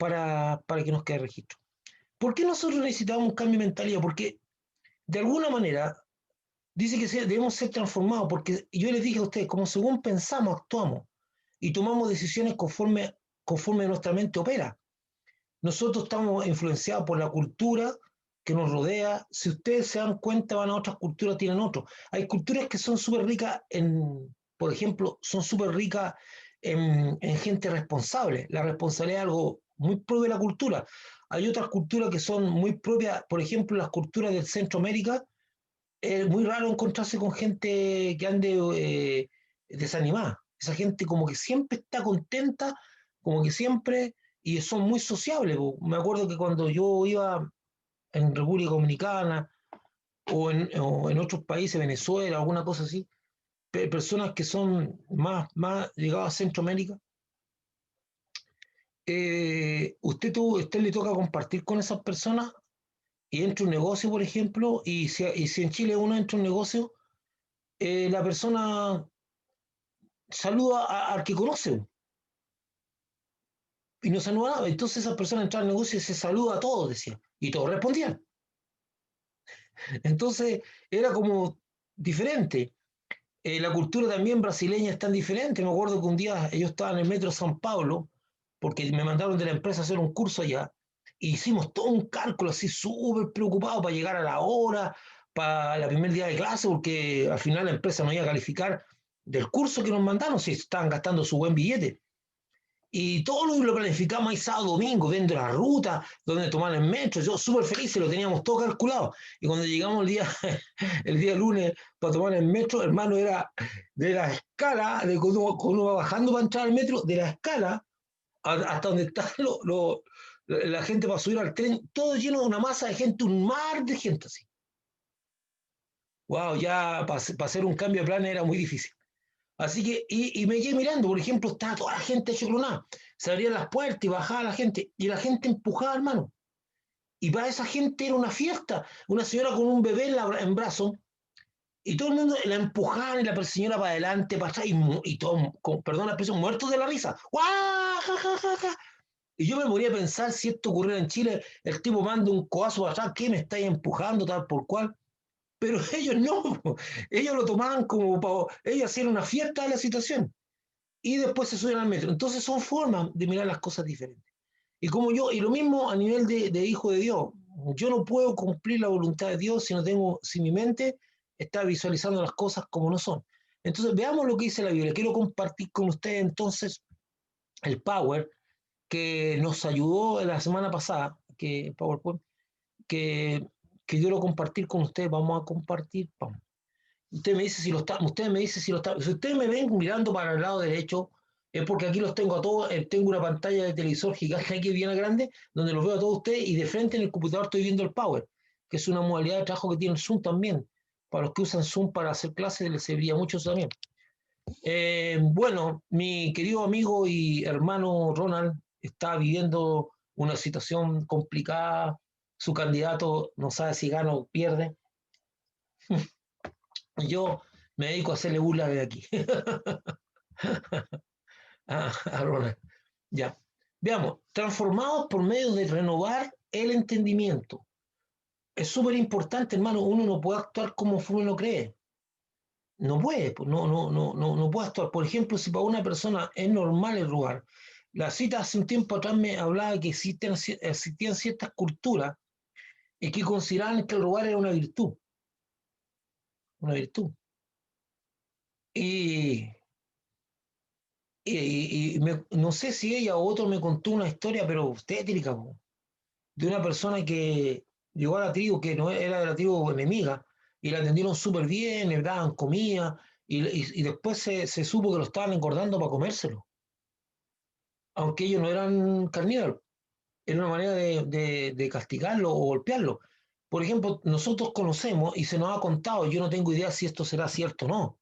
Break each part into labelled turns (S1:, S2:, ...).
S1: para que nos quede registro. ¿Por qué nosotros necesitamos un cambio de mentalidad? Porque de alguna manera dice que debemos ser transformados, porque yo les dije a ustedes, como según pensamos, actuamos y tomamos decisiones conforme nuestra mente opera. Nosotros estamos influenciados por la cultura que nos rodea. Si ustedes se dan cuenta, van a otras culturas, tienen otros. Hay culturas que son súper ricas por ejemplo, son súper ricas en gente responsable. La responsabilidad es algo muy propio de la cultura. Hay otras culturas que son muy propias, por ejemplo, las culturas del Centroamérica. Es muy raro encontrarse con gente que ande desanimada. Esa gente como que siempre está contenta, como que siempre, y son muy sociables. Me acuerdo que cuando yo iba en República Dominicana o en otros países, Venezuela, alguna cosa así, personas que son más llegadas a Centroamérica, usted le toca compartir con esas personas y entra un negocio, por ejemplo, y si en Chile uno entra un negocio, la persona saluda al que conoce y no saludaba. Entonces esa persona entraba al negocio y se saluda a todos, decía, y todos respondían. Entonces era como diferente. La cultura también brasileña es tan diferente. Me acuerdo que un día yo estaba en el metro San Paulo, porque me mandaron de la empresa a hacer un curso allá, e hicimos todo un cálculo así súper preocupado para llegar a la hora, para el primer día de clase, porque al final la empresa nos iba a calificar del curso que nos mandaron, si estaban gastando su buen billete. Y todo lo planificamos ahí sábado, domingo, viendo la ruta, donde tomar el metro. Yo súper feliz, lo teníamos todo calculado. Y cuando llegamos el día lunes para tomar el metro, hermano, era de la escala, de cuando uno va bajando para entrar al metro, de la escala hasta donde está la gente para subir al tren, todo lleno de una masa de gente, un mar de gente así. Wow, ya para hacer un cambio de plan era muy difícil. Así que, y me quedé mirando, por ejemplo, estaba toda la gente choclonada. Se abrían las puertas y bajaba la gente, y la gente empujaba, hermano. Y para esa gente era una fiesta. Una señora con un bebé en brazos, y todo el mundo la empujaban y la señora para adelante, para atrás, y todo, perdón la expresión, muertos de la risa. ¡Guau! Ja, ja, ja, ja! Y yo me moría a pensar si esto ocurriera en Chile, el tipo manda un codazo para atrás, ¿qué me estáis empujando, tal por cual? Pero ellos no, ellos lo tomaban como, ellos hacían una fiesta de la situación y después se suben al metro. Entonces son formas de mirar las cosas diferentes. Y como yo, y lo mismo a nivel de hijo de Dios, yo no puedo cumplir la voluntad de Dios si mi mente está visualizando las cosas como no son. Entonces veamos lo que dice la Biblia. Quiero compartir con ustedes entonces el Power que nos ayudó la semana pasada, que PowerPoint, que, que yo lo compartir con ustedes. Vamos a compartir. Vamos. Usted me dice si lo está. Si ustedes me ven mirando para el lado derecho, es porque aquí los tengo a todos. Tengo una pantalla de televisor gigante aquí bien grande, donde los veo a todos ustedes, y de frente en el computador estoy viendo el Power, que es una modalidad de trabajo que tiene el Zoom también. Para los que usan Zoom para hacer clases, les serviría mucho eso también. Bueno, mi querido amigo y hermano Ronald está viviendo una situación complicada. Su candidato no sabe si gana o pierde. Yo me dedico a hacerle burla de aquí a Ronald. Ya. Veamos, transformados por medio de renovar el entendimiento. Es súper importante, hermano. Uno no puede actuar como uno cree. No puede, pues, no puede actuar. Por ejemplo, si para una persona es normal el robar, la cita hace un tiempo atrás me hablaba que existían ciertas culturas y que consideraban que el robar era una virtud. Una virtud. Y no sé si ella o otro me contó una historia, pero tétrica, de una persona que llegó a la tribu, que no era de la tribu enemiga, y la atendieron súper bien, le daban comida, y después se supo que lo estaban engordando para comérselo, aunque ellos no eran carnívoros. Era una manera de castigarlo o golpearlo. Por ejemplo, nosotros conocemos y se nos ha contado, yo no tengo idea si esto será cierto o no,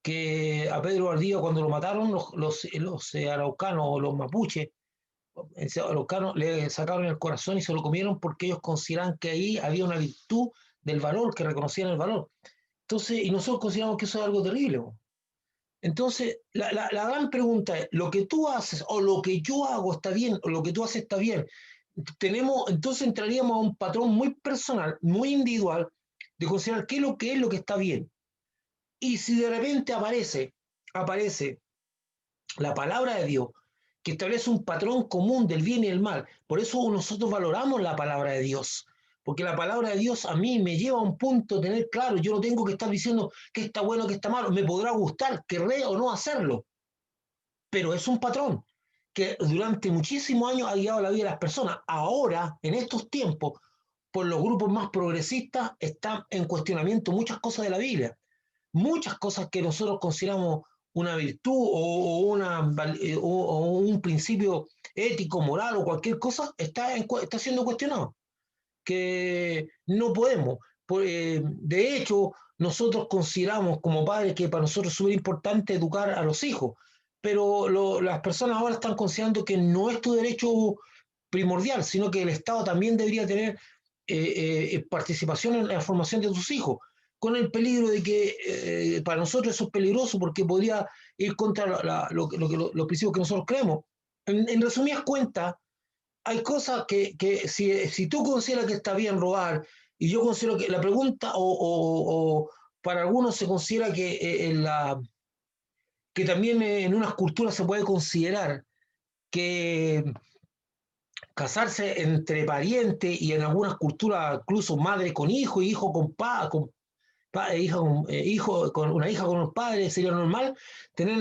S1: que a Pedro Valdivia cuando lo mataron los araucanos o los mapuches, araucanos le sacaron el corazón y se lo comieron porque ellos consideran que ahí había una virtud del valor, que reconocían el valor. Entonces, y nosotros consideramos que eso es algo terrible. Entonces, la gran pregunta es, ¿lo que tú haces o lo que yo hago está bien o lo que tú haces está bien? Entonces entraríamos a un patrón muy personal, muy individual, de considerar qué es lo que está bien. Y si de repente aparece la palabra de Dios, que establece un patrón común del bien y el mal. Por eso nosotros valoramos la palabra de Dios, porque la palabra de Dios a mí me lleva a un punto de tener claro, yo no tengo que estar diciendo que está bueno, que está malo, me podrá gustar, querré o no hacerlo, pero es un patrón que durante muchísimos años ha guiado la vida de las personas. Ahora, en estos tiempos, por los grupos más progresistas, están en cuestionamiento muchas cosas de la Biblia, muchas cosas que nosotros consideramos una virtud o un principio ético, moral o cualquier cosa, está siendo cuestionado, que no podemos. De hecho, nosotros consideramos como padres que para nosotros es súper importante educar a los hijos, pero las personas ahora están considerando que no es tu derecho primordial, sino que el Estado también debería tener participación en la formación de tus hijos, con el peligro de que para nosotros eso es peligroso porque podría ir contra los principios que nosotros creemos. En resumidas cuentas, hay cosas que si tú consideras que está bien robar, y yo considero que la pregunta, o para algunos se considera que también en unas culturas se puede considerar que casarse entre parientes y en algunas culturas incluso madre con hijo y hijo con hijo con una hija con los padres sería normal tener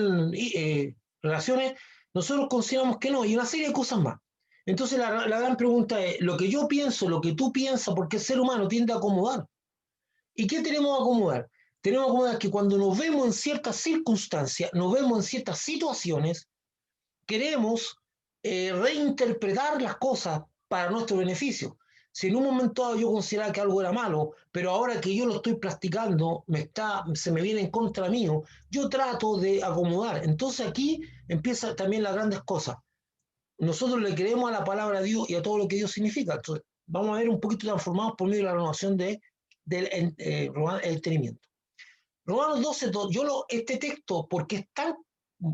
S1: relaciones, nosotros consideramos que no, y una serie de cosas más. Entonces la gran pregunta es, lo que yo pienso, lo que tú piensas, porque el ser humano tiende a acomodar. ¿Y qué tenemos a acomodar? Tenemos a acomodar que cuando nos vemos en ciertas circunstancias, nos vemos en ciertas situaciones, queremos reinterpretar las cosas para nuestro beneficio. Si en un momento dado yo consideraba que algo era malo, pero ahora que yo lo estoy practicando, se me viene en contra mío, yo trato de acomodar. Entonces aquí empiezan también las grandes cosas. Nosotros le creemos a la palabra de Dios y a todo lo que Dios significa. Entonces, vamos a ver un poquito transformados por medio de la renovación del entendimiento. Romanos 12, este texto, porque es tan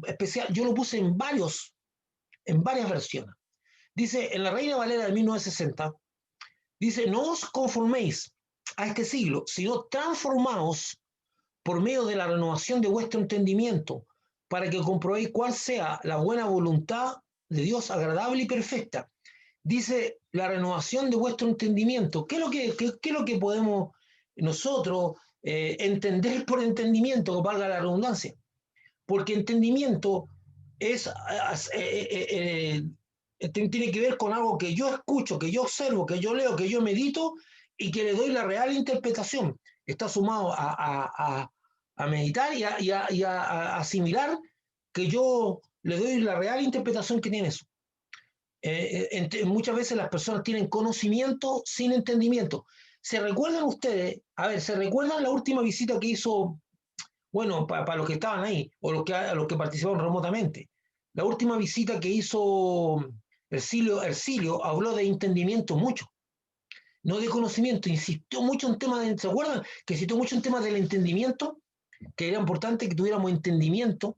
S1: especial, yo lo puse en varias versiones. Dice, en la Reina Valera de 1960, dice, no os conforméis a este siglo, sino transformaos por medio de la renovación de vuestro entendimiento, para que comprobéis cuál sea la buena voluntad de Dios agradable y perfecta. Dice, la renovación de vuestro entendimiento. ¿Qué es lo que podemos nosotros entender por entendimiento, que valga la redundancia? Porque entendimiento es, tiene que ver con algo que yo escucho, que yo observo, que yo leo, que yo medito y que le doy la real interpretación. Está sumado a meditar y a asimilar que yo le doy la real interpretación que tiene eso. Muchas veces las personas tienen conocimiento sin entendimiento. ¿Se recuerdan ustedes? A ver, ¿se recuerdan la última visita que hizo, bueno, para los que estaban ahí, o los que participaron remotamente? La última visita que hizo Ercilio habló de entendimiento mucho, no de conocimiento, insistió mucho en temas de, ¿se acuerdan? Que insistió mucho en temas del entendimiento, que era importante que tuviéramos entendimiento.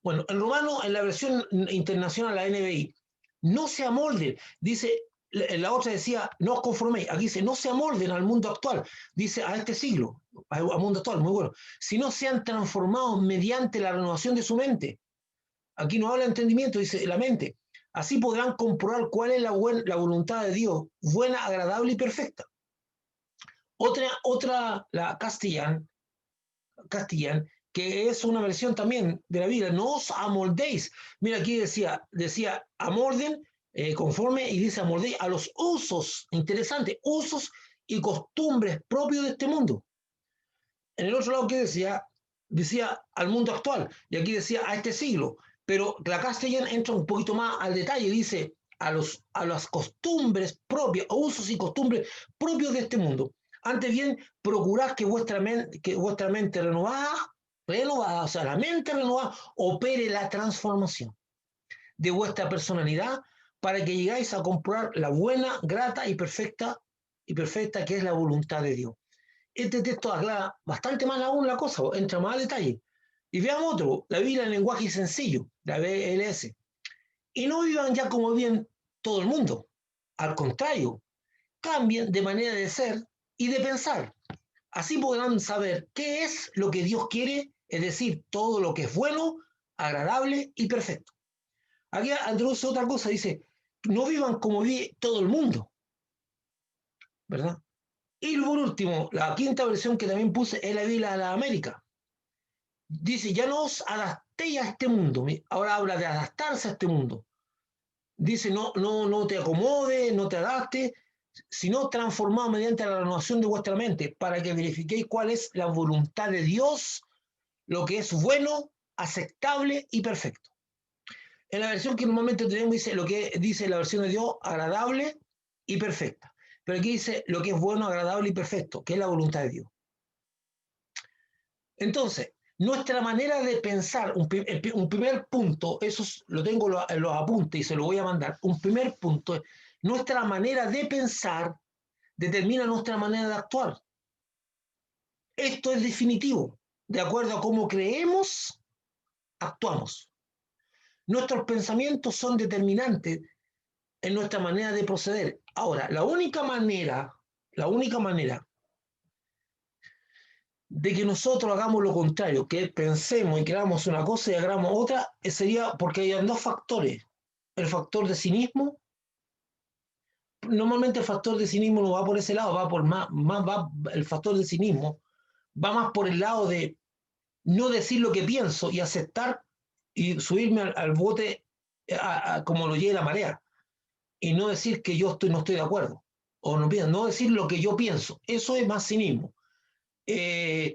S1: Bueno, en romano, en la versión internacional, la NBI, no se amolden, dice, la otra decía, no os conforméis, aquí dice, no se amolden al mundo actual, dice, a este siglo, al mundo actual, muy bueno, sino sean transformados mediante la renovación de su mente. Aquí no habla de entendimiento, dice la mente. Así podrán comprobar cuál es la voluntad de Dios, buena, agradable y perfecta. Otra la castellán, que es una versión también de la Biblia, no os amoldéis. Mira, aquí decía amolden, conforme, y dice amoldéis a los usos, interesante, usos y costumbres propios de este mundo. En el otro lado, ¿qué decía? Decía al mundo actual, y aquí decía a este siglo, pero la castellana entra un poquito más al detalle, dice a las costumbres propias, usos y costumbres propios de este mundo. Antes bien, procurad que vuestra mente renovada, o sea, la mente renovada, opere la transformación de vuestra personalidad para que llegáis a comprobar la buena, grata y perfecta que es la voluntad de Dios. Este texto aclara bastante más aún la cosa, entra más a detalle. Y veamos otro, la Biblia en lenguaje sencillo, la BLS. Y no vivan ya como viven todo el mundo. Al contrario, cambien de manera de ser y de pensar. Así podrán saber qué es lo que Dios quiere, es decir, todo lo que es bueno, agradable y perfecto. Aquí introduce otra cosa, dice, no vivan como vive todo el mundo, ¿verdad? Y por último, la quinta versión que también puse es la Biblia de la América. Dice, ya no os adaptéis a este mundo, ahora habla de adaptarse a este mundo. Dice, no te acomodes, no te adaptes, sino transformado mediante la renovación de vuestra mente, para que verifiquéis cuál es la voluntad de Dios, lo que es bueno, aceptable y perfecto. En la versión que normalmente tenemos dice lo que dice la versión de Dios, agradable y perfecta. Pero aquí dice lo que es bueno, agradable y perfecto, que es la voluntad de Dios. Entonces, nuestra manera de pensar, un primer punto, eso lo tengo en los apuntes y se lo voy a mandar, un primer punto es, nuestra manera de pensar determina nuestra manera de actuar. Esto es definitivo, de acuerdo a cómo creemos, actuamos. Nuestros pensamientos son determinantes en nuestra manera de proceder. Ahora, la única manera de que nosotros hagamos lo contrario, que pensemos y creamos una cosa y hagamos otra, sería porque hay dos factores. El factor de cinismo, normalmente el factor de cinismo no va por ese lado, va por el factor de cinismo va más por el lado de no decir lo que pienso y aceptar y subirme al bote como lo lleve la marea y no decir que yo no estoy de acuerdo o no decir lo que yo pienso. Eso es más cinismo. Eh,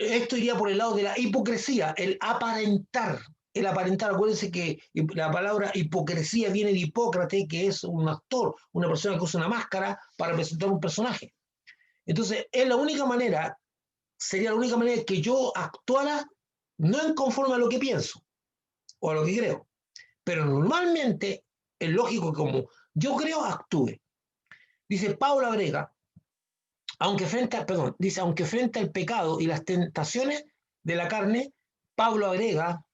S1: Esto iría por el lado de la hipocresía, el aparentar. El aparentar, acuérdense que la palabra hipocresía viene de Hipócrates, que es un actor, una persona que usa una máscara para presentar un personaje. Entonces, es la única manera, sería la única manera que yo actuara no en conforme a lo que pienso o a lo que creo, pero normalmente es lógico que como yo creo, actúe. Dice Paula Brega, aunque frente al pecado y las tentaciones de la carne, Pablo agrega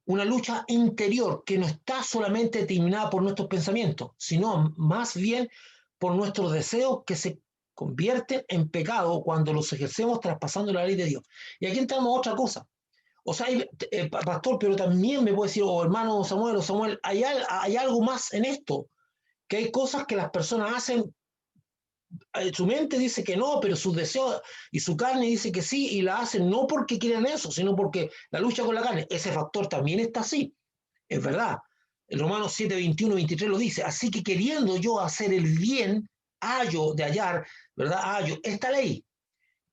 S1: una lucha interior que no está solamente determinada por nuestros pensamientos, sino más bien por nuestros deseos que se convierten en pecado cuando los ejercemos traspasando la ley de Dios. Y aquí entramos a otra cosa. O sea, pastor, pero también me puede decir, hermano Samuel, hay algo más en esto, que hay cosas que las personas hacen, su mente dice que no, pero sus deseos y su carne dice que sí, y la hacen no porque quieren eso, sino porque la lucha con la carne, ese factor también está así, es verdad. El Romanos 7, 21, 23 lo dice, así que queriendo yo hacer el bien, hallo de hallar, ¿verdad? Hallo esta ley,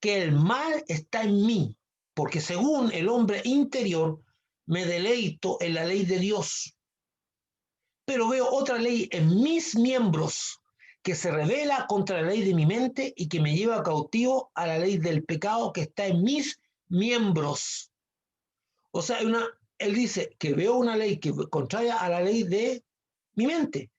S1: que el mal está en mí, porque según el hombre interior, me deleito en la ley de Dios, pero veo otra ley en mis miembros que se revela contra la ley de mi mente y que me lleva cautivo a la ley del pecado que está en mis miembros. O sea, él dice que veo una ley que contraria a la ley de mi mente.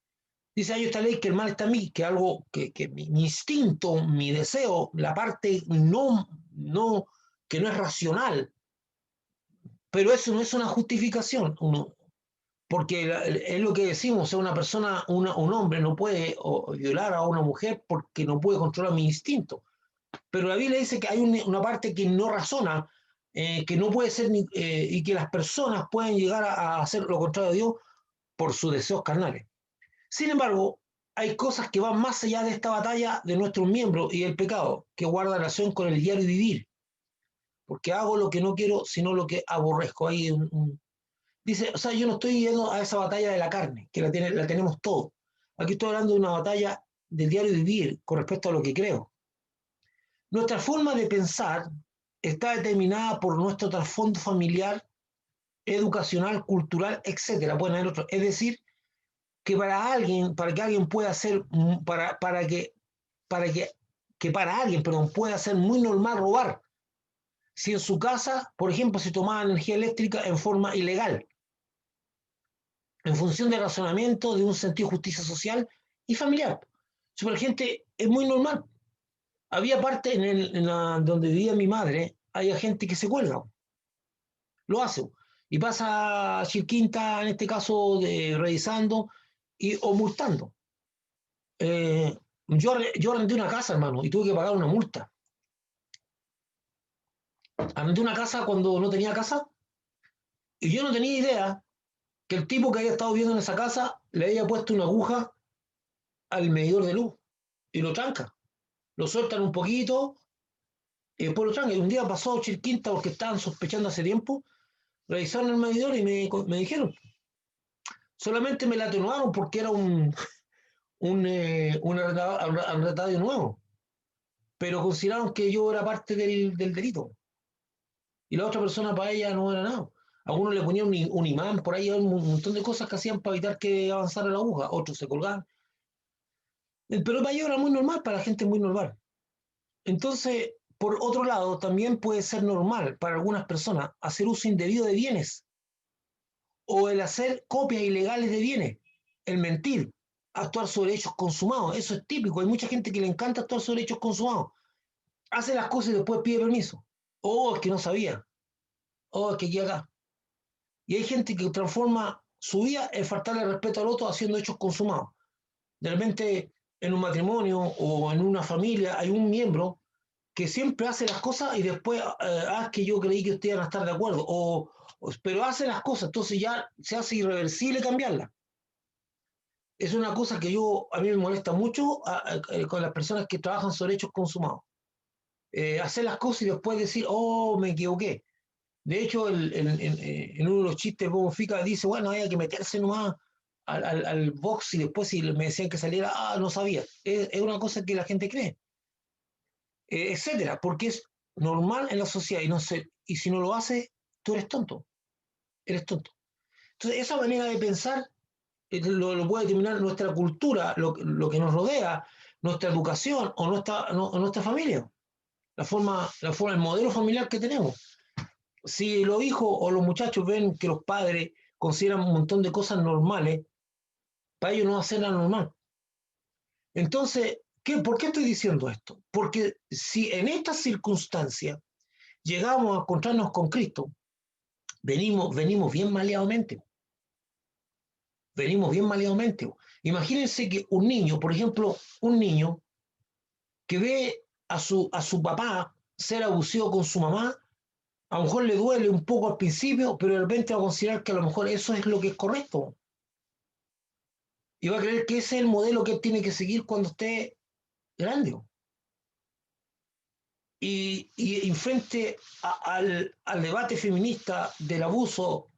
S1: Dice, hay esta ley que el mal está en mí, que algo que mi instinto, mi deseo, la parte que no es racional, pero eso no es una justificación. Porque es lo que decimos, o sea, una persona, un hombre no puede violar a una mujer porque no puede controlar mi instinto. Pero la Biblia dice que hay una parte que no razona, que no puede ser, y que las personas pueden llegar a hacer lo contrario a Dios por sus deseos carnales. Sin embargo, hay cosas que van más allá de esta batalla de nuestros miembros y el pecado, que guarda relación con el diario vivir. Porque hago lo que no quiero, sino lo que aborrezco. Hay dice, o sea, yo no estoy yendo a esa batalla de la carne, que la tenemos todos. Aquí estoy hablando de una batalla del diario vivir con respecto a lo que creo. Nuestra forma de pensar está determinada por nuestro trasfondo familiar, educacional, cultural, etcétera. Pueden haber otros. Es decir, que para que alguien pueda ser, para alguien, perdón, pueda ser muy normal robar. Si en su casa, por ejemplo, se tomaba energía eléctrica en forma ilegal, en función del razonamiento de un sentido de justicia social y familiar. Super gente, es muy normal. Había parte donde vivía mi madre, había gente que se cuelga. lo hace. Y pasa a Chilquinta, en este caso, revisando o multando. Yo arrendé una casa, hermano, y tuve que pagar una multa. Arrendé una casa cuando no tenía casa, y yo no tenía idea que el tipo que había estado viviendo en esa casa le había puesto una aguja al medidor de luz y lo tranca. Lo sueltan un poquito y después lo tranca. Y un día pasó Chilquinta porque estaban sospechando hace tiempo, revisaron el medidor y me dijeron. Solamente me la atenuaron porque era un arrendatario nuevo, pero consideraron que yo era parte del delito. Y la otra persona para ella no era nada. Algunos le ponían un imán, por ahí un montón de cosas que hacían para evitar que avanzara la aguja, otros se colgaban. Pero para ellos era muy normal, para la gente muy normal. Entonces, por otro lado, también puede ser normal para algunas personas hacer uso indebido de bienes o el hacer copias ilegales de bienes, el mentir, actuar sobre hechos consumados. Eso es típico. Hay mucha gente que le encanta actuar sobre hechos consumados. Hace las cosas y después pide permiso. Oh, es que no sabía. Oh, es que aquí acá. Y hay gente que transforma su vida en faltarle respeto al otro haciendo hechos consumados. De repente, en un matrimonio o en una familia hay un miembro que siempre hace las cosas y después, que yo creí que ustedes iban a estar de acuerdo. Pero hace las cosas, entonces ya se hace irreversible cambiarlas. Es una cosa que a mí me molesta mucho con las personas que trabajan sobre hechos consumados. Hacer las cosas y después decir, oh, me equivoqué. De hecho, en uno de los chistes, Bobo Fica dice, bueno, hay que meterse nomás al box y después si me decían que saliera, no sabía. Es una cosa que la gente cree, etcétera, porque es normal en la sociedad y, no sé, y si no lo hace, tú eres tonto, eres tonto. Entonces, esa manera de pensar lo puede determinar nuestra cultura, lo que nos rodea, nuestra educación o nuestra familia, el modelo familiar que tenemos. Si los hijos o los muchachos ven que los padres consideran un montón de cosas normales, para ellos no va a ser nada normal. Entonces, ¿por qué estoy diciendo esto? Porque si en estas circunstancias llegamos a encontrarnos con Cristo, venimos bien maleadamente. Venimos bien maleadamente. Imagínense que un niño, por ejemplo, un niño que ve a su papá ser abusivo con su mamá, a lo mejor le duele un poco al principio, pero de repente va a considerar que a lo mejor eso es lo que es correcto. Y va a creer que ese es el modelo que él tiene que seguir cuando esté grande. Y frente al debate feminista del abuso,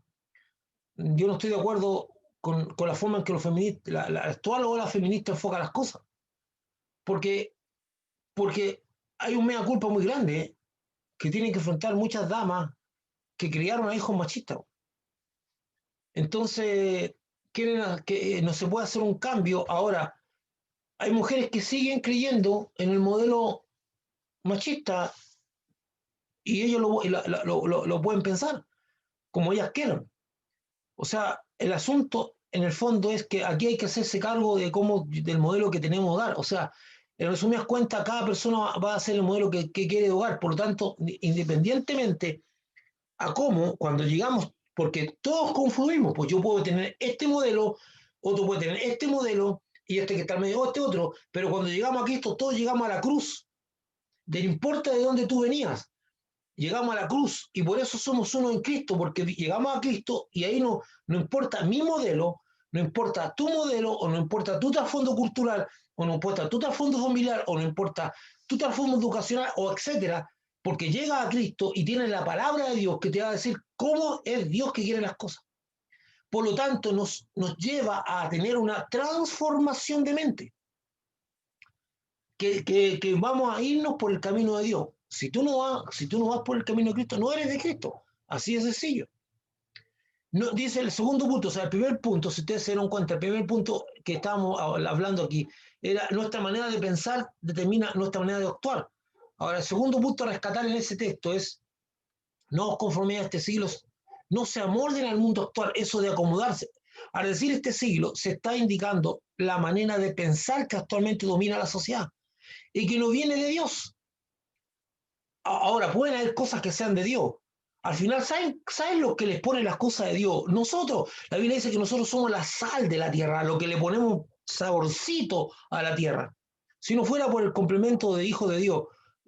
S1: yo no estoy de acuerdo con la forma en que los feministas, la actual ola feminista enfoca las cosas. Porque, porque hay un mea culpa muy grande, que tienen que enfrentar muchas damas que criaron a hijos machistas. Entonces, quieren que no se puede hacer un cambio. Ahora, hay mujeres que siguen creyendo en el modelo machista y ellos lo pueden pensar como ellas quieran. O sea, el asunto en el fondo es que aquí hay que hacerse cargo del modelo que tenemos de hogar. O sea, en resumidas cuentas, cada persona va a hacer el modelo que quiere de hogar. Por lo tanto, independientemente a cómo, cuando llegamos, porque todos confluimos, pues yo puedo tener este modelo, otro puede tener este modelo, y este que está al medio, este otro, pero cuando llegamos a Cristo, todos llegamos a la cruz. No importa de dónde tú venías, llegamos a la cruz y por eso somos uno en Cristo, porque llegamos a Cristo y ahí no importa mi modelo, no importa tu modelo, o no importa tu trasfondo cultural, o no importa tu trasfondo familiar, o no importa tu trasfondo educacional, o etcétera, porque llegas a Cristo y tienes la palabra de Dios que te va a decir cómo es Dios que quiere las cosas. Por lo tanto, nos lleva a tener una transformación de mente, que vamos a irnos por el camino de Dios. Si tú no vas por el camino de Cristo, no eres de Cristo. Así de sencillo. No, dice el segundo punto, o sea, el primer punto, si ustedes se dieron cuenta, el primer punto que estábamos hablando aquí, era nuestra manera de pensar determina nuestra manera de actuar. Ahora, el segundo punto a rescatar en ese texto es, no os conforméis a este siglo, no se amolden al mundo actual, eso de acomodarse. Al decir este siglo, se está indicando la manera de pensar que actualmente domina la sociedad y que no viene de Dios. Ahora, pueden haber cosas que sean de Dios. Al final, ¿saben lo que les pone las cosas de Dios? Nosotros, la Biblia dice que nosotros somos la sal de la tierra, lo que le ponemos saborcito a la tierra. Si no fuera por el complemento de hijos de Dios,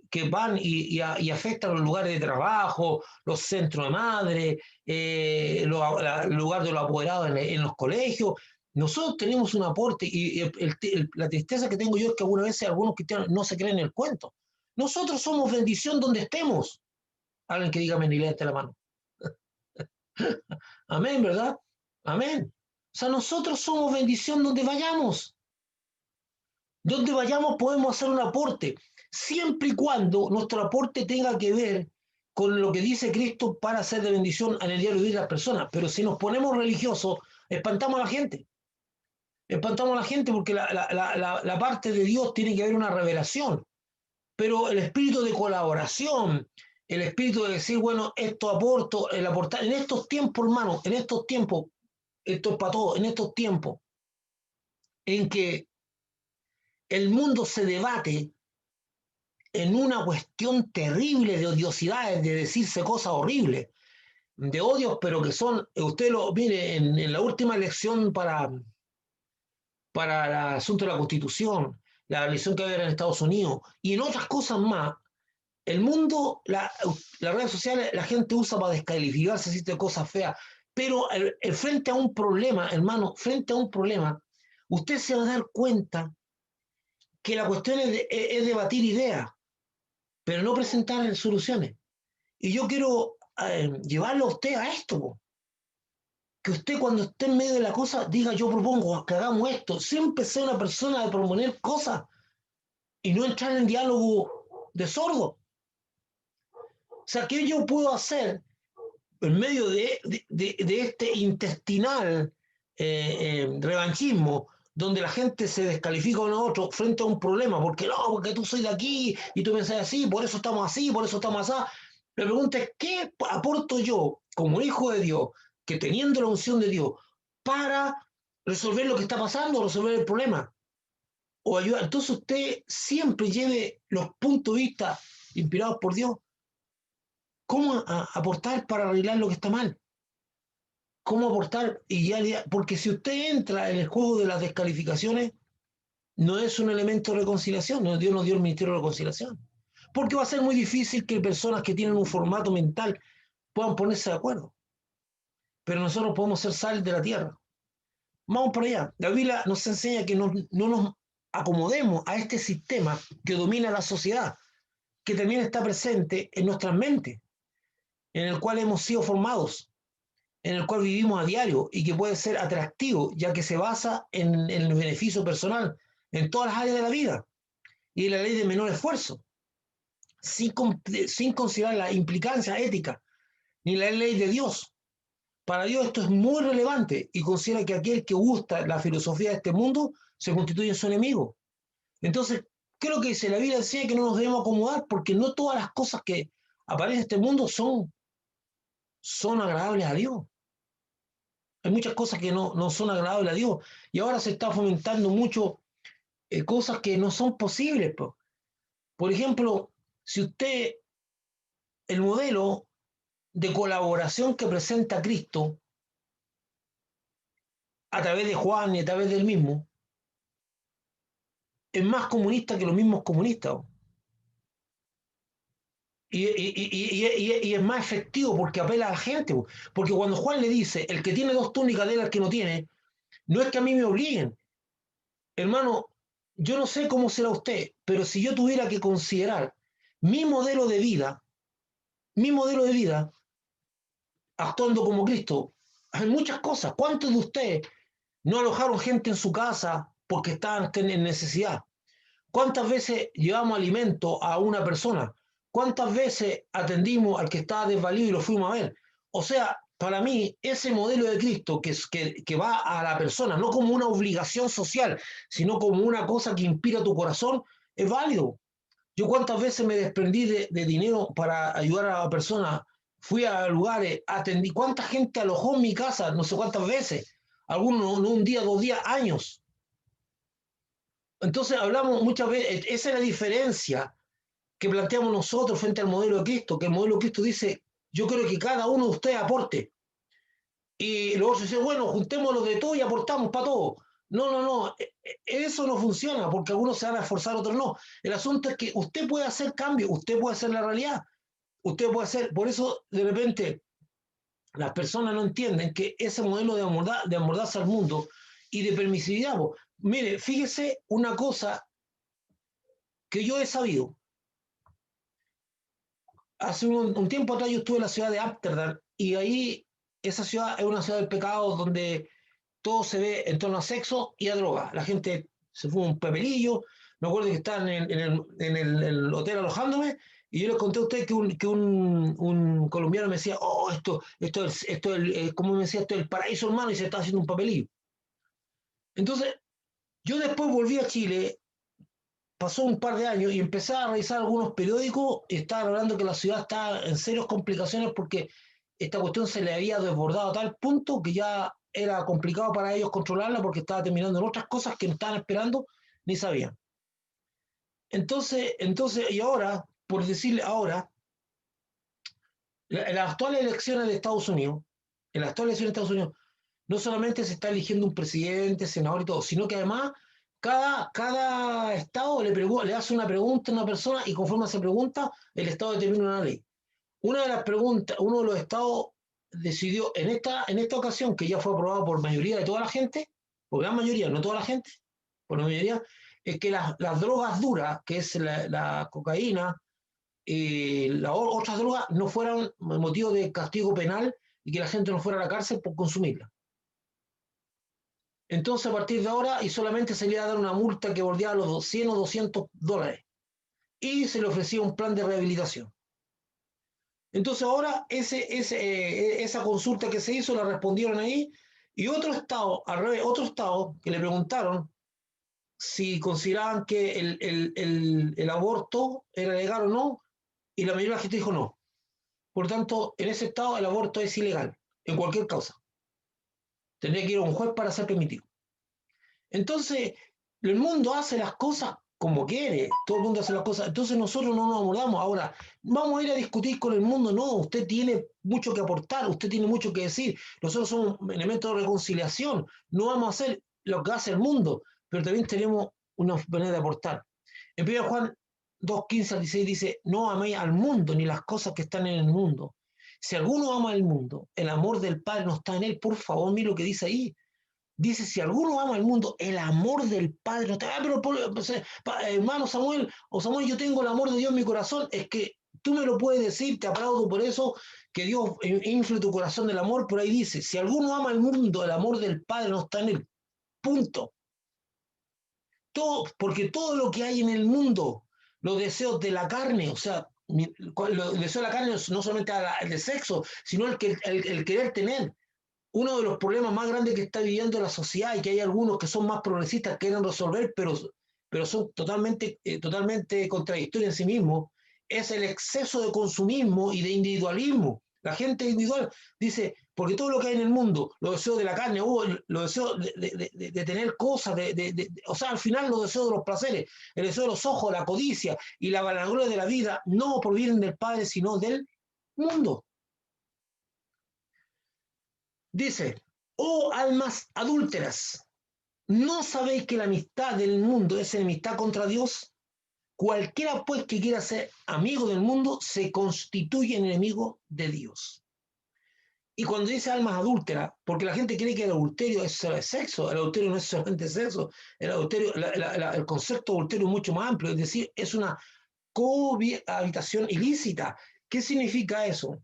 S1: que van y afectan los lugares de trabajo, los centros de madre, el lugar de los apoderados en los colegios, nosotros tenemos un aporte y la tristeza que tengo yo es que algunas veces algunos cristianos no se creen el cuento. Nosotros somos bendición donde estemos. Alguien que diga amén y levante la mano. Amén, ¿verdad? Amén. O sea, nosotros somos bendición donde vayamos. Donde vayamos podemos hacer un aporte, siempre y cuando nuestro aporte tenga que ver con lo que dice Cristo para ser de bendición en el diario vivir de las personas. Pero si nos ponemos religiosos, espantamos a la gente. Espantamos a la gente porque la parte de Dios tiene que haber una revelación. Pero el espíritu de colaboración, el espíritu de decir, bueno, esto aporto, el aportar, en estos tiempos, hermano, en estos tiempos, esto es para todos, en estos tiempos en que el mundo se debate en una cuestión terrible de odiosidades, de decirse cosas horribles, de odios, pero que son, usted lo mire, en la última elección para el asunto de la Constitución, la elección que va a haber en Estados Unidos y en otras cosas más, el mundo, las redes sociales, la gente usa para descalificarse, decirte cosas feas, pero frente a un problema, hermano, frente a un problema, usted se va a dar cuenta que la cuestión es debatir ideas, pero no presentar soluciones. Y yo quiero llevarlo a usted a esto, po. Que usted cuando esté en medio de la cosa diga yo propongo que hagamos esto, siempre sea una persona de proponer cosas y no entrar en diálogo de sordo. O sea, ¿qué yo puedo hacer en medio de este intestinal revanchismo, donde la gente se descalifica uno a otro frente a un problema, porque no, porque tú soy de aquí y tú pensás así, por eso estamos así, por eso estamos así? La pregunta es, ¿qué aporto yo como hijo de Dios, que teniendo la unción de Dios, para resolver lo que está pasando, resolver el problema? O ayudar. Entonces usted siempre lleve los puntos de vista inspirados por Dios. ¿Cómo aportar para arreglar lo que está mal? ¿Cómo aportar? Porque si usted entra en el juego de las descalificaciones, no es un elemento de reconciliación. No, Dios nos dio el ministerio de reconciliación. Porque va a ser muy difícil que personas que tienen un formato mental puedan ponerse de acuerdo. Pero nosotros podemos ser sal de la tierra. Vamos por allá. La Biblia nos enseña que no nos acomodemos a este sistema que domina la sociedad, que también está presente en nuestras mentes, en el cual hemos sido formados, en el cual vivimos a diario y que puede ser atractivo, ya que se basa en el beneficio personal en todas las áreas de la vida y en la ley de menor esfuerzo, sin considerar la implicancia ética ni la ley de Dios. Para Dios esto es muy relevante y considera que aquel que gusta la filosofía de este mundo se constituye en su enemigo. Entonces, creo que dice la Biblia enseña que no nos debemos acomodar porque no todas las cosas que aparecen en este mundo son agradables a Dios. Hay muchas cosas que no son agradables a Dios. Y ahora se está fomentando mucho cosas que no son posibles. Por ejemplo, si usted, el modelo de colaboración que presenta Cristo a través de Juan y a través del mismo, es más comunista que los mismos comunistas. Y es más efectivo porque apela a la gente. Porque cuando Juan le dice, el que tiene dos túnicas de él, el que no tiene, no es que a mí me obliguen. Hermano, yo no sé cómo será usted, pero si yo tuviera que considerar mi modelo de vida, mi modelo de vida, actuando como Cristo, hay muchas cosas. ¿Cuántos de ustedes no alojaron gente en su casa porque estaban en necesidad? ¿Cuántas veces llevamos alimento a una persona? ¿Cuántas veces atendimos al que estaba desvalido y lo fuimos a ver? O sea, para mí, ese modelo de Cristo que va a la persona, no como una obligación social, sino como una cosa que inspira tu corazón, es válido. Yo cuántas veces me desprendí de dinero para ayudar a la persona, fui a lugares, atendí, cuánta gente alojó en mi casa, no sé cuántas veces, algunos no un día, 2 días, años. Entonces hablamos muchas veces, esa es la diferencia que planteamos nosotros frente al modelo de Cristo, que el modelo de Cristo dice, Yo creo que cada uno de ustedes aporte. Y luego se dice, bueno, juntémoslo de todo y aportamos para todo. No, no, no, eso no funciona porque algunos se van a esforzar, otros no. El asunto es que usted puede hacer cambio, usted puede hacer la realidad, usted puede hacer, por eso de repente las personas no entienden que ese modelo de amordaza al mundo y de permisividad, mire, fíjese una cosa que yo he sabido. Hace un tiempo atrás yo estuve en la ciudad de Ámsterdam y ahí esa ciudad es una ciudad del pecado donde todo se ve en torno a sexo y a droga. La gente se fuma un papelillo. Me acuerdo que estaban en el hotel alojándome y yo les conté a ustedes que un colombiano me decía, oh, como me decía, esto es el paraíso, hermano, y se está haciendo un papelillo. Entonces, yo después volví a Chile, pasó un par de años y empecé a revisar algunos periódicos y estaban hablando que la ciudad está en serias complicaciones porque esta cuestión se le había desbordado a tal punto que ya era complicado para ellos controlarla porque estaba terminando en otras cosas que no estaban esperando ni sabían. Y ahora, por decirle ahora, en las actuales elecciones de Estados Unidos, en las actuales elecciones de Estados Unidos, no solamente se está eligiendo un presidente, senador y todo, sino que además cada estado le hace una pregunta a una persona y conforme a esa pregunta, el estado determina una ley. Una de las preguntas, uno de los estados decidió en esta ocasión, que ya fue aprobado por mayoría de toda la gente, por gran mayoría, no toda la gente, por la mayoría, es que las drogas duras, que es la cocaína y las otras drogas, no fueran motivo de castigo penal y que la gente no fuera a la cárcel por consumirla. Entonces, a partir de ahora, y solamente se le iba a dar una multa que bordeaba los 100 o $200. Y se le ofrecía un plan de rehabilitación. Entonces, ahora esa consulta que se hizo la respondieron ahí. Y otro estado, al revés, otro estado que le preguntaron si consideraban que el aborto era legal o no, y la mayoría de la gente dijo no. Por tanto, en ese estado el aborto es ilegal, en cualquier causa. Tendría que ir a un juez para ser permitido. Entonces, el mundo hace las cosas como quiere, todo el mundo hace las cosas, entonces nosotros no nos abordamos. Ahora, vamos a ir a discutir con el mundo, no, usted tiene mucho que aportar, usted tiene mucho que decir, nosotros somos un elemento de reconciliación, no vamos a hacer lo que hace el mundo, pero también tenemos una manera de aportar. En 1 Juan 2:15 al 16 dice, no améis al mundo ni las cosas que están en el mundo. Si alguno ama el mundo, el amor del Padre no está en él, por favor, mire lo que dice ahí. Dice, si alguno ama el mundo, el amor del Padre no te va, hermano Samuel, o Samuel, yo tengo el amor de Dios en mi corazón, es que tú me lo puedes decir, te aplaudo por eso, que Dios infle tu corazón del amor, pero ahí dice, si alguno ama el mundo, el amor del Padre no está en él, punto. Todo, porque todo lo que hay en el mundo, los deseos de la carne, o sea, los deseos de la carne no solamente el de sexo, sino el querer tener, uno de los problemas más grandes que está viviendo la sociedad y que hay algunos que son más progresistas que quieren resolver, pero son totalmente contradictorios en sí mismos, es el exceso de consumismo y de individualismo. La gente individual dice, porque todo lo que hay en el mundo, los deseos de la carne, los deseos de tener cosas, o sea, al final los deseos de los placeres, el deseo de los ojos, la codicia y la vanagloria de la vida, no provienen del Padre, sino del mundo. Dice, oh almas adúlteras, ¿no sabéis que la amistad del mundo es enemistad contra Dios? Cualquiera pues que quiera ser amigo del mundo se constituye enemigo de Dios. Y cuando dice almas adúlteras, porque la gente cree que el adulterio es sexo, el adulterio no es solamente sexo, el adulterio, el concepto de adulterio es mucho más amplio, es decir, es una cohabitación ilícita. ¿Qué significa eso?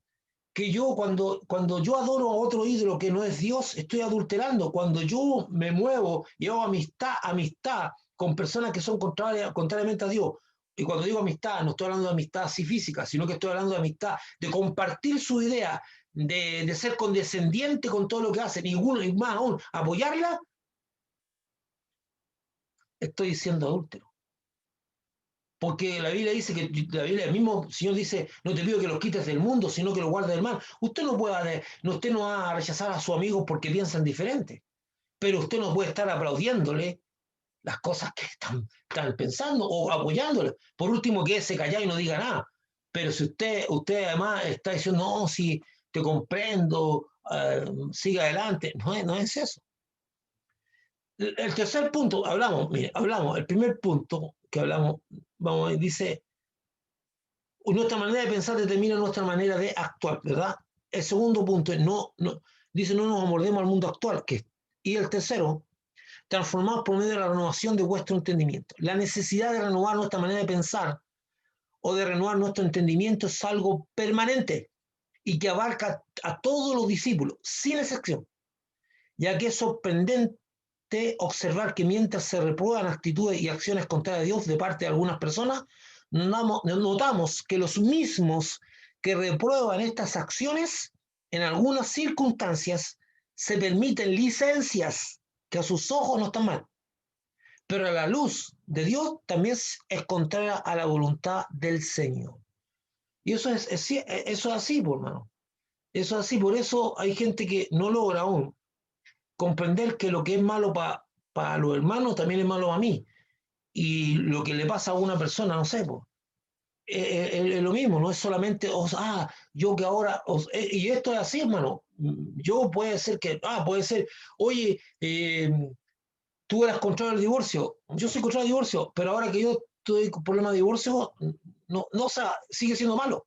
S1: Que yo cuando yo adoro a otro ídolo que no es Dios, estoy adulterando. Cuando yo me muevo y hago amistad con personas que son contrariamente a Dios, y cuando digo amistad, no estoy hablando de amistad así física, sino que estoy hablando de amistad, de compartir su idea, de ser condescendiente con todo lo que hacen, y más aún, apoyarla, estoy siendo adúltero. Porque la Biblia dice que el mismo Señor dice, no te pido que los quites del mundo, sino que los guardes del mal. Usted no va a rechazar a su amigo porque piensan diferente, pero usted no puede estar aplaudiéndole las cosas que están pensando o apoyándole. Por último, que se calla y no diga nada. Pero si usted además está diciendo, no, si te comprendo, sigue adelante, no es eso. El tercer punto, mire, el primer punto que hablamos, dice, nuestra manera de pensar determina nuestra manera de actuar, ¿verdad? El segundo punto es, dice, no nos amordemos al mundo actual, y el tercero, transformados por medio de la renovación de vuestro entendimiento. La necesidad de renovar nuestra manera de pensar o de renovar nuestro entendimiento es algo permanente y que abarca a todos los discípulos, sin excepción, ya que es sorprendente observar que mientras se reprueban actitudes y acciones contrarias a Dios de parte de algunas personas, notamos que los mismos que reprueban estas acciones, en algunas circunstancias, se permiten licencias que a sus ojos no están mal, pero a la luz de Dios también es contraria a la voluntad del Señor. Y eso es así, por hermano. Eso es así, por eso hay gente que no logra aún comprender que lo que es malo para los hermanos también es malo a mí. Y lo que le pasa a una persona, no sé, pues, es lo mismo, no es solamente, yo que ahora, y esto es así, hermano. Yo puede ser, oye, tú eras contra el divorcio, yo soy contra el divorcio, pero ahora que yo estoy con problema de divorcio, o sea, sigue siendo malo,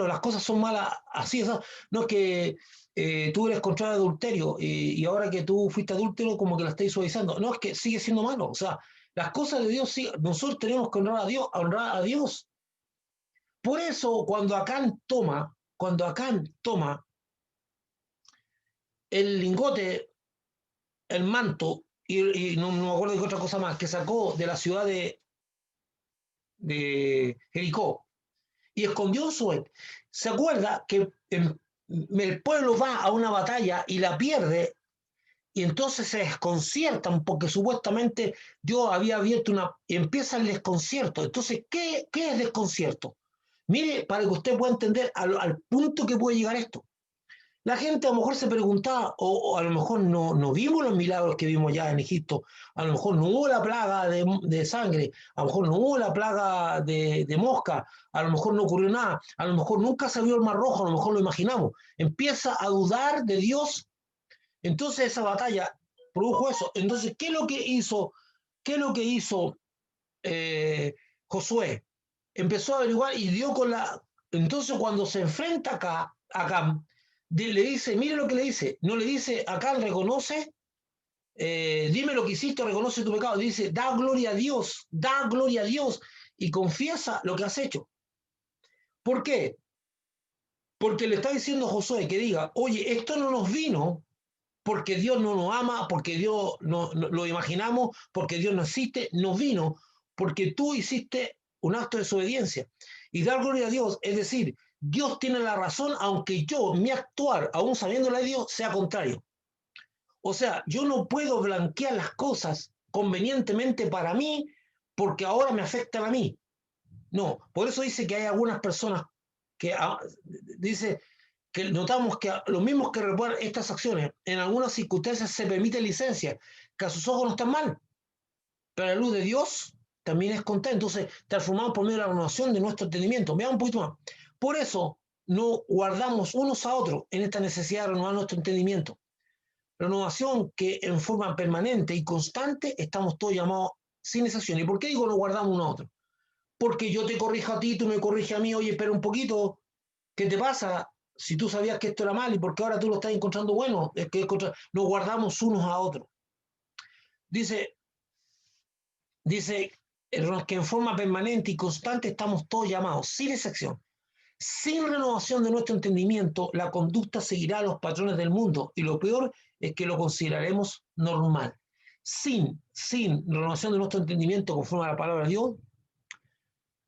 S1: las cosas son malas así, no es que tú eres contra el adulterio y ahora que tú fuiste adúltero como que la estáis suavizando, no, es que sigue siendo malo, o sea, las cosas de Dios, nosotros tenemos que honrar a Dios. Por eso cuando Acán toma el lingote, el manto, y no me acuerdo de otra cosa más, que sacó de la ciudad de Jericó, y escondió su él. Se acuerda que el pueblo va a una batalla y la pierde, y entonces se desconciertan porque supuestamente Dios había abierto y empieza el desconcierto. Entonces, ¿qué es desconcierto? Mire, para que usted pueda entender al punto que puede llegar esto. La gente a lo mejor se preguntaba, o a lo mejor no vimos los milagros que vimos ya en Egipto, a lo mejor no hubo la plaga de sangre, a lo mejor no hubo la plaga de mosca, a lo mejor no ocurrió nada, a lo mejor nunca salió el mar rojo, a lo mejor lo imaginamos. Empieza a dudar de Dios, entonces esa batalla produjo eso. Entonces, qué es lo que hizo Josué? Empezó a averiguar y dio con la... Entonces cuando se enfrenta acá le dice, mire lo que le dice, no le dice, acá reconoce, dime lo que hiciste, reconoce tu pecado, dice, da gloria a Dios y confiesa lo que has hecho. ¿Por qué? Porque le está diciendo a Josué que diga, oye, esto no nos vino porque Dios no nos ama, porque Dios no lo imaginamos, porque Dios no existe, nos vino porque tú hiciste un acto de desobediencia. Y dar gloria a Dios, es decir, Dios tiene la razón, aunque mi actuar, aún sabiéndole a Dios, sea contrario. O sea, yo no puedo blanquear las cosas convenientemente para mí porque ahora me afectan a mí. No, por eso dice que hay algunas personas que dice que notamos que los mismos que reparan estas acciones, en algunas circunstancias se permite licencia, que a sus ojos no están mal, pero a la luz de Dios también es contraria. Entonces, transformamos por medio de la renovación de nuestro entendimiento. Veamos un poquito más. Por eso, no guardamos unos a otros en esta necesidad de renovar nuestro entendimiento. Renovación que en forma permanente y constante estamos todos llamados sin excepción. ¿Y por qué digo no guardamos uno a otro? Porque yo te corrijo a ti, tú me corriges a mí, oye, espera un poquito, ¿qué te pasa? Si tú sabías que esto era mal y porque ahora tú lo estás encontrando bueno, es que nos guardamos unos a otros. Dice que en forma permanente y constante estamos todos llamados, sin excepción. Sin renovación de nuestro entendimiento, la conducta seguirá los patrones del mundo y lo peor es que lo consideraremos normal. Sin renovación de nuestro entendimiento conforme a la palabra de Dios,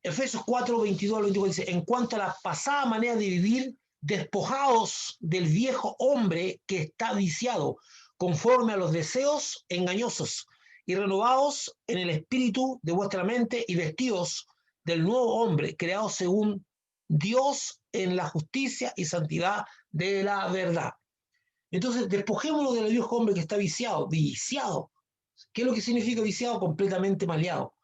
S1: Efesios 4, 22 al 24 dice, en cuanto a la pasada manera de vivir, despojados del viejo hombre que está viciado conforme a los deseos engañosos y renovados en el espíritu de vuestra mente y vestidos del nuevo hombre creado según Dios en la justicia y santidad de la verdad. Entonces, despojémonos del viejo hombre que está viciado. ¿Qué es lo que significa viciado? Completamente maleado.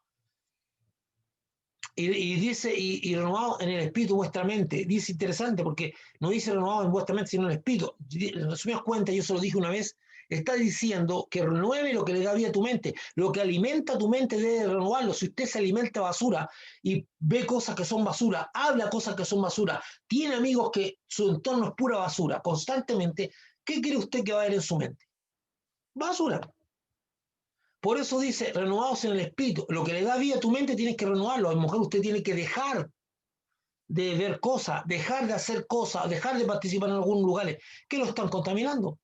S1: y dice, y renovado en el espíritu vuestra mente. Dice interesante, porque no dice renovado en vuestra mente, sino en el espíritu. En resumidas cuentas, yo se lo dije una vez, está diciendo que renueve lo que le da vida a tu mente. Lo que alimenta tu mente debe renovarlo. Si usted se alimenta basura y ve cosas que son basura, habla cosas que son basura, tiene amigos que su entorno es pura basura constantemente, ¿qué cree usted que va a haber en su mente? Basura. Por eso dice, renovados en el espíritu. Lo que le da vida a tu mente tienes que renovarlo. A lo mejor usted tiene que dejar de ver cosas, dejar de hacer cosas, dejar de participar en algunos lugares que lo están contaminando.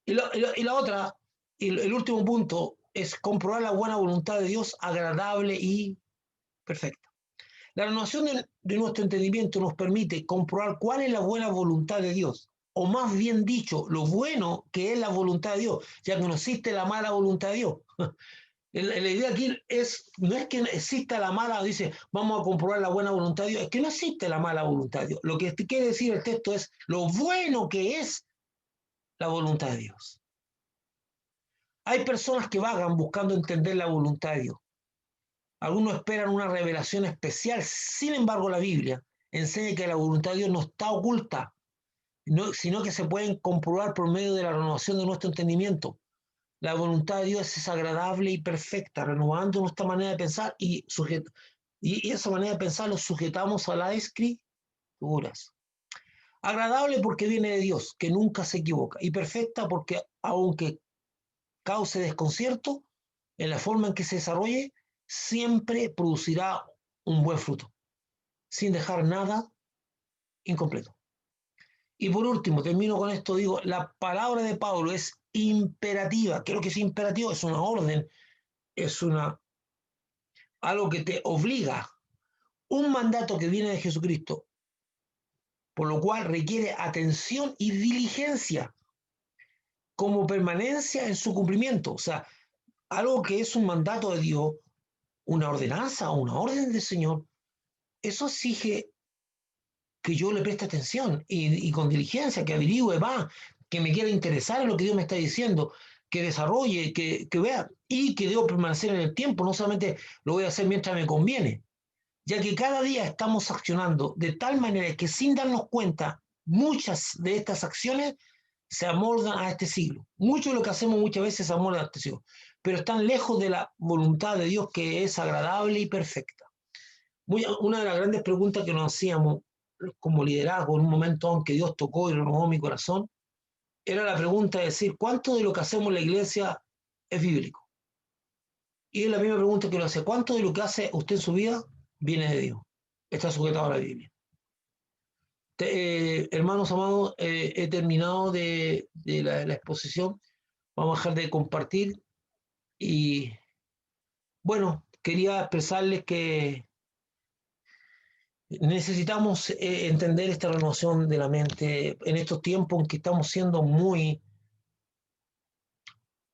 S1: Y la otra, y el último punto, es comprobar la buena voluntad de Dios agradable y perfecta. La renovación de nuestro entendimiento nos permite comprobar cuál es la buena voluntad de Dios, o más bien dicho, lo bueno que es la voluntad de Dios, ya que no existe la mala voluntad de Dios. La idea aquí no es que exista la mala, dice, vamos a comprobar la buena voluntad de Dios, es que no existe la mala voluntad de Dios. Lo que quiere decir el texto es lo bueno que es la voluntad de Dios. Hay personas que vagan buscando entender la voluntad de Dios. Algunos esperan una revelación especial, sin embargo la Biblia enseña que la voluntad de Dios no está oculta, sino que se pueden comprobar por medio de la renovación de nuestro entendimiento. La voluntad de Dios es agradable y perfecta, renovando nuestra manera de pensar y esa manera de pensar lo sujetamos a las escrituras. Agradable porque viene de Dios, que nunca se equivoca, y perfecta porque aunque cause desconcierto en la forma en que se desarrolle, siempre producirá un buen fruto, sin dejar nada incompleto. Y por último, termino con esto, digo, la palabra de Pablo es imperativa. Creo que es imperativo, es una orden, es algo que te obliga, un mandato que viene de Jesucristo, por lo cual requiere atención y diligencia como permanencia en su cumplimiento. O sea, algo que es un mandato de Dios, una ordenanza o una orden del Señor, eso exige que yo le preste atención y con diligencia, que averigüe más, que me quiera interesar en lo que Dios me está diciendo, que desarrolle, que vea y que debo permanecer en el tiempo, no solamente lo voy a hacer mientras me conviene, ya que cada día estamos accionando de tal manera que sin darnos cuenta, muchas de estas acciones se amoldan a este siglo. Mucho de lo que hacemos muchas veces se amolda a este siglo, pero están lejos de la voluntad de Dios que es agradable y perfecta. Una de las grandes preguntas que nos hacíamos como liderazgo en un momento en que Dios tocó y renovó mi corazón, era la pregunta de decir, ¿cuánto de lo que hacemos en la iglesia es bíblico? Y es la misma pregunta que lo hace, ¿cuánto de lo que hace usted en su vida viene de Dios? Está sujetado a la Biblia. Hermanos amados, he terminado de la exposición, vamos a dejar de compartir y bueno, quería expresarles que necesitamos entender esta renovación de la mente en estos tiempos en que estamos siendo muy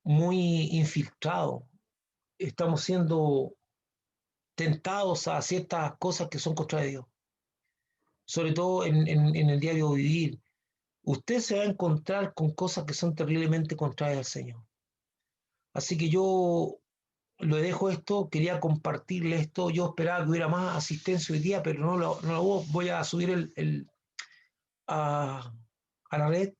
S1: infiltrados, estamos siendo tentados a ciertas cosas que son contra Dios, sobre todo en el diario vivir. Usted se va a encontrar con cosas que son terriblemente contrarias al Señor. Así que yo lo dejo esto, quería compartirle esto. Yo esperaba que hubiera más asistencia hoy día, pero no lo hubo. Voy a subir a la red